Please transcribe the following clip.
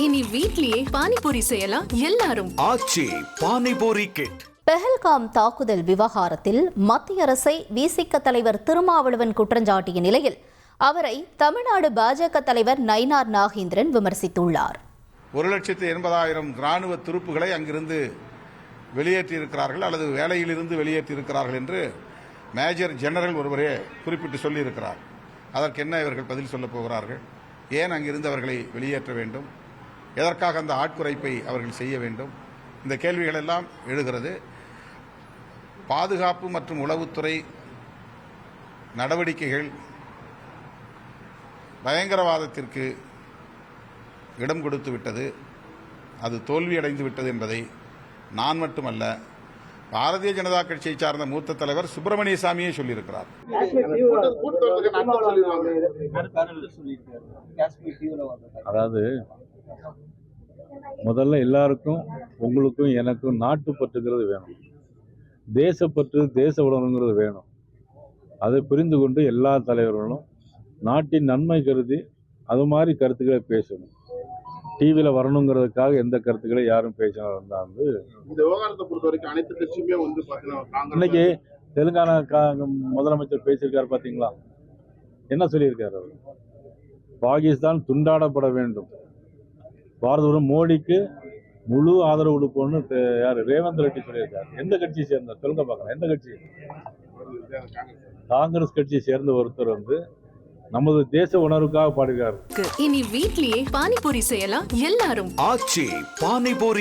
இனி வீட்லயே பானிபூரி செய்யலாம் எல்லாரும். ஆச்சி பானிபூரி கிட். பெஹல்காம் தாக்குதல் விவகாரத்தில் மத்திய அரசை விசிக தலைவர் திருமாவளவன் குற்றஞ்சாட்டிய நிலையில் அவரை தமிழ்நாடு பாஜக தலைவர் நயினார் நாகேந்திரன் விமர்சித்துள்ளார். 1,80,000 ராணுவ துருப்புகளை அங்கிருந்து வெளியேற்றியிருக்கிறார்கள் அல்லது வேலையிலிருந்து வெளியேற்றியிருக்கிறார்கள் என்று மேஜர் ஜெனரல் ஒருவரே குறிப்பிட்டு சொல்லியிருக்கிறார். அதற்கு என்ன இவர்கள் பதில் சொல்லப் போகிறார்கள்? ஏன் அங்கிருந்து அவர்களை வெளியேற்ற வேண்டும்? எதற்காக அந்த ஆட்குறைப்பை அவர்கள் செய்ய வேண்டும்? இந்த கேள்விகள் எல்லாம் எழுகிறது. பாதுகாப்பு மற்றும் உளவுத்துறை நடவடிக்கைகள் பயங்கரவாதத்திற்கு இடம் கொடுத்து விட்டது, அது தோல்வியடைந்து விட்டது என்பதை நான் மட்டுமல்ல, பாரதிய ஜனதா கட்சியை சார்ந்த மூத்த தலைவர் சுப்பிரமணிய சாமியே சொல்லியிருக்கிறார். அதாவது முதல்ல எல்லாருக்கும், உங்களுக்கும் எனக்கும் நாட்டுப்பற்றுங்கிறது வேணும், தேசப்பற்று தேச உணர்வுங்கிறது வேணும். அதை புரிந்து கொண்டு எல்லா தலைவர்களும் நாட்டின் நன்மை கருதி அது மாதிரி கருத்துக்களை பேசணும். டிவியில் வரணுங்கிறதுக்காக எந்த கருத்துக்களை யாரும் பேசினா வந்து இந்த விவகாரத்தை பொறுத்த வரைக்கும் அனைத்து கட்சியுமே வந்து இன்னைக்கு தெலுங்கானா முதலமைச்சர் பேசியிருக்காரு பார்த்தீங்களா? என்ன சொல்லியிருக்காரு அவர்? பாகிஸ்தான் துண்டாடப்பட வேண்டும், பாரத மோடிக்கு முழு ஆதரவு கொடுப்போம்னு யார் ரேவந்த் ரெட்டி சொல்லியிருக்காரு. எந்த கட்சியை சேர்ந்த சொல்லுங்க பார்க்கலாம்? எந்த கட்சி? காங்கிரஸ் கட்சியை சேர்ந்த ஒருத்தர் வந்து நமது தேச உணர்வுக்காக பாடுகிறார். இனி வீட்லயே பானிபூரி செய்யலாம் எல்லாரும். ஆச்சி பானிபூரி